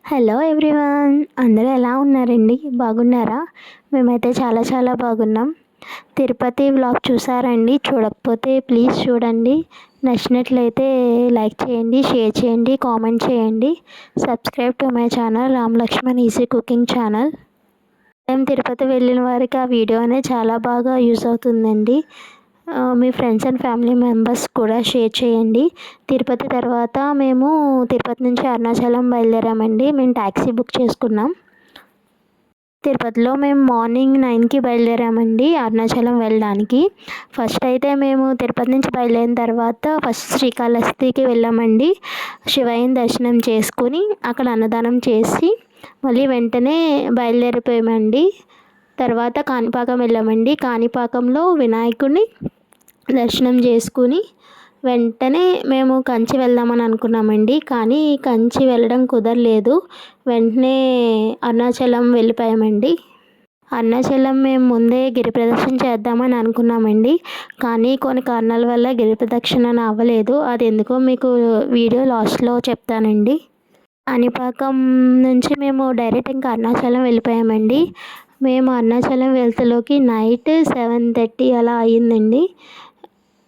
Hello everyone, అందరూ ఎలా ఉన్నారండి? బాగున్నారా? మేమైతే చాలా చాలా బాగున్నాం. తిరుపతి వ్లాగ్ చూసారండి? చూడకపోతే ప్లీజ్ చూడండి. నచ్చినట్లయితే లైక్ చేయండి, షేర్ చేయండి, కామెంట్ చేయండి. Subscribe to my channel Ram Lakshman easy cooking channel. మేము తిరుపతి వెళ్ళిన వారికి ఆ వీడియో అనేది చాలా బాగా యూజ్ అవుతుందండి. మీ ఫ్రెండ్స్ అండ్ ఫ్యామిలీ మెంబర్స్ కూడా షేర్ చేయండి. తిరుపతి తర్వాత మేము తిరుపతి నుంచి అరుణాచలం బయలుదేరామండి. మేము ట్యాక్సీ బుక్ చేసుకున్నాం. తిరుపతిలో మేము మార్నింగ్ 9కి బయలుదేరామండి అరుణాచలం వెళ్ళడానికి. ఫస్ట్ అయితే మేము తిరుపతి నుంచి బయలుదేరిన తర్వాత ఫస్ట్ శ్రీకాళహస్తికి వెళ్ళామండి. శివయ్యని దర్శనం చేసుకుని అక్కడ అన్నదానం చేసి మళ్ళీ వెంటనే బయలుదేరిపోయామండి. తర్వాత కాణిపాకం వెళ్ళామండి. కాణిపాకంలో వినాయకుడిని దర్శనం చేసుకుని వెంటనే మేము కంచి వెళ్దామని అనుకున్నామండి. కానీ కంచి వెళ్ళడం కుదరలేదు. వెంటనే అరుణాచలం వెళ్ళిపోయామండి. అరుణాచలం మేము ముందే గిరి ప్రదక్షిణ చేద్దామని అనుకున్నామండి. కానీ కొన్ని కారణాల వల్ల గిరి ప్రదక్షిణ అవ్వలేదు. అది ఎందుకో మీకు వీడియో లాస్ట్లో చెప్తానండి. కాణిపాకం నుంచి మేము డైరెక్ట్ ఇంకా అరుణాచలం వెళ్ళిపోయామండి. మేము అరుణాచలం వెళ్తలోకి నైట్ 7:30 అలా అయ్యిందండి.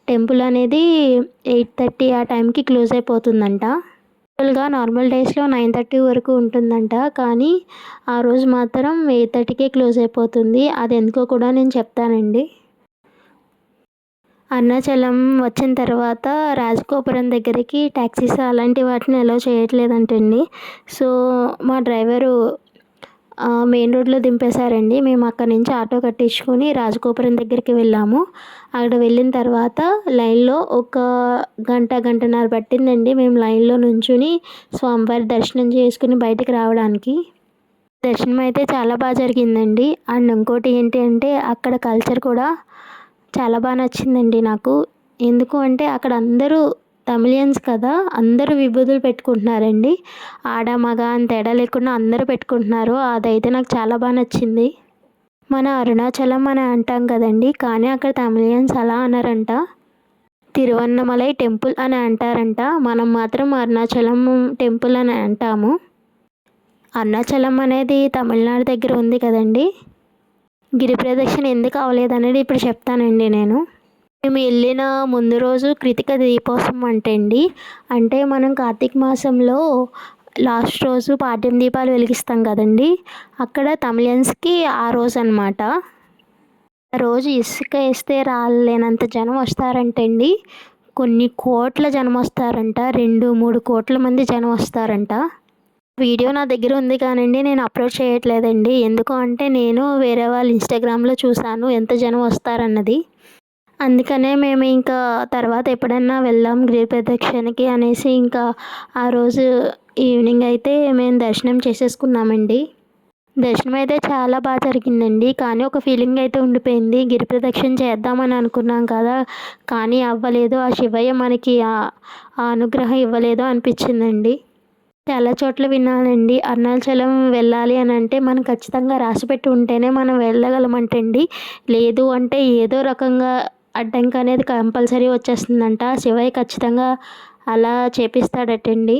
టెంపుల్ అనేది 8:30 ఆ టైంకి క్లోజ్ అయిపోతుందంట. నార్మల్ డేస్లో 9:30 వరకు ఉంటుందంట. కానీ ఆ రోజు మాత్రం 8:30కే క్లోజ్ అయిపోతుంది. అది ఎందుకో కూడా నేను చెప్తానండి. అరుణాచలం వచ్చిన తర్వాత రాజగోపురం దగ్గరికి ట్యాక్సీస్ అలాంటి వాటిని అలౌ చేయట్లేదంటండి. సో మా డ్రైవరు మెయిన్ రోడ్లో దింపేశారండి. మేము అక్కడి నుంచి ఆటో కట్టించుకొని రాజగోపురం దగ్గరికి వెళ్ళాము. అక్కడ వెళ్ళిన తర్వాత లైన్లో ఒక గంటన్నర పట్టిందండి. మేము లైన్లో నుంచుని స్వామివారి దర్శనం చేసుకుని బయటికి రావడానికి. దర్శనం అయితే చాలా బాగా జరిగిందండి. అండ్ ఇంకోటి ఏంటి అంటే అక్కడ కల్చర్ కూడా చాలా బాగా నచ్చిందండి నాకు. ఎందుకు అంటే అక్కడ అందరూ తమిళియన్స్ కదా, అందరూ విభూతులు పెట్టుకుంటున్నారండి. ఆడ మగ అని తేడా లేకుండా అందరూ పెట్టుకుంటున్నారు. అదైతే నాకు చాలా బాగా నచ్చింది. మన అరుణాచలం అని అంటాం కదండి, కానీ అక్కడ తమిళియన్స్ అలా అన్నారంట. తిరువన్నమలై టెంపుల్ అని అంటారంట. మనం మాత్రం అరుణాచలం టెంపుల్ అని అంటాము. అరుణాచలం అనేది తమిళనాడు దగ్గర ఉంది కదండి. గిరి ప్రదక్షిణ ఎందుకు అవ్వలేదు అనేది ఇప్పుడు చెప్తానండి నేను. మేము వెళ్ళిన ముందు రోజు కృతిక దీపోత్సవం అంటే మనం కార్తీక మాసంలో లాస్ట్ రోజు పాడ్యం దీపాలు వెలిగిస్తాం కదండి. అక్కడ తమిళియన్స్కి ఆ రోజు అనమాట. ఆ రోజు ఇసుక వేస్తే రాలేనంత జనం వస్తారంటండి. కొన్ని కోట్ల జనం వస్తారంట. 2-3 కోట్ల మంది జనం వస్తారంట. వీడియో నా దగ్గర ఉంది కానండి నేను అప్లోడ్ చేయట్లేదండి. ఎందుకు అంటే నేను వేరే వాళ్ళ ఇన్స్టాగ్రామ్లో చూశాను ఎంత జనం వస్తారన్నది. అందుకనే మేము ఇంకా తర్వాత ఎప్పుడన్నా వెళ్దాం గిరి ప్రదక్షిణకి అనేసి ఇంకా ఆ రోజు ఈవినింగ్ అయితే మేము దర్శనం చేసేసుకున్నామండి. దర్శనం అయితే చాలా బాగా జరిగిందండి. కానీ ఒక ఫీలింగ్ అయితే ఉండిపోయింది. గిరి ప్రదక్షిణ చేద్దామని అనుకున్నాం కదా, కానీ అవ్వలేదు. ఆ శివయ్య మనకి ఆ అనుగ్రహం ఇవ్వలేదు అనిపించిందండి. చాలా చోట్ల విన్నానండి, అరుణాచలం వెళ్ళాలి అని అంటే మనం ఖచ్చితంగా రాసిపెట్టి ఉంటేనే మనం వెళ్ళగలమంటండి. లేదు అంటే ఏదో రకంగా అడ్డంకి అనేది కంపల్సరీ వచ్చేస్తుందంట. శివయ్య ఖచ్చితంగా అలా చేపిస్తాడటండి.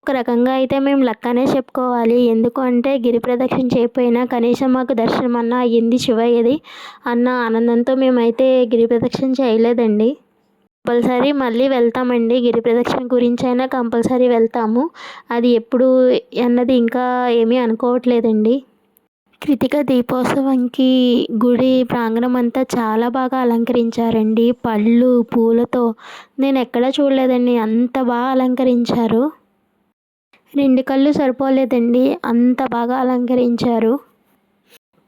ఒక రకంగా అయితే మేము లక్కనే చెప్పుకోవాలి. ఎందుకు అంటే గిరి ప్రదక్షిణ చేయకపోయినా కనీసం మాకు దర్శనం అన్న అయ్యింది శివయ్యది అన్న ఆనందంతో మేమైతే గిరి ప్రదక్షిణ చేయలేదండి. కంపల్సరీ మళ్ళీ వెళ్తామండి. గిరి ప్రదక్షిణ గురించి అయినా కంపల్సరీ వెళ్తాము. అది ఎప్పుడు అన్నది ఇంకా ఏమీ అనుకోవట్లేదండి. కృతిక దీపోత్సవంకి గుడి ప్రాంగణం అంతా చాలా బాగా అలంకరించారండి. పళ్ళు పూలతో నేను ఎక్కడా చూడలేదండి, అంత బాగా అలంకరించారు. 2 కళ్ళు సరిపోలేదండి, అంత బాగా అలంకరించారు.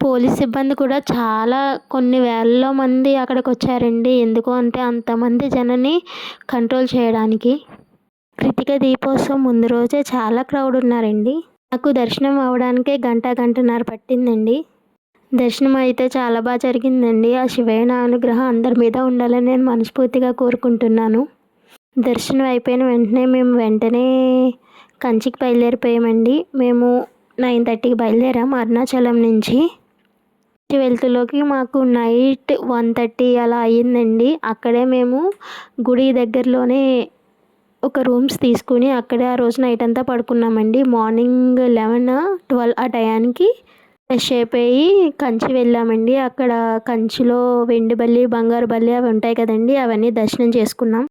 పోలీస్ సిబ్బంది కూడా చాలా కొన్ని వేలలో మంది అక్కడికి వచ్చారండి. ఎందుకు అంటే అంతమంది జనాన్ని కంట్రోల్ చేయడానికి. కృతిక దీపోత్సవం ముందు రోజే చాలా క్రౌడ్ ఉన్నారండి. నాకు దర్శనం అవ్వడానికే గంటన్నర పట్టిందండి. దర్శనం అయితే చాలా బాగా జరిగిందండి. ఆ శివయ్య అనుగ్రహం అందరి మీద ఉండాలని నేను మనస్ఫూర్తిగా కోరుకుంటున్నాను. దర్శనం అయిపోయిన వెంటనే కంచికి బయలుదేరిపోయామండి. మేము 9:30కి బయలుదేరాం అరుణాచలం నుంచి. వెళ్తులోకి మాకు నైట్ 1:30 అలా అయ్యిందండి. అక్కడే మేము గుడి దగ్గరలోనే ఒక రూమ్స్ తీసుకుని అక్కడే ఆ రోజు నైట్ అంతా పడుకున్నామండి. మార్నింగ్ 11, 12 ఆ టయానికి ఫ్రెష్ అయిపోయి కంచి వెళ్ళామండి. అక్కడ కంచిలో వెండి బల్లి, బంగారు బల్లి అవి ఉంటాయి కదండీ! అవన్నీ దర్శనం చేసుకున్నాం.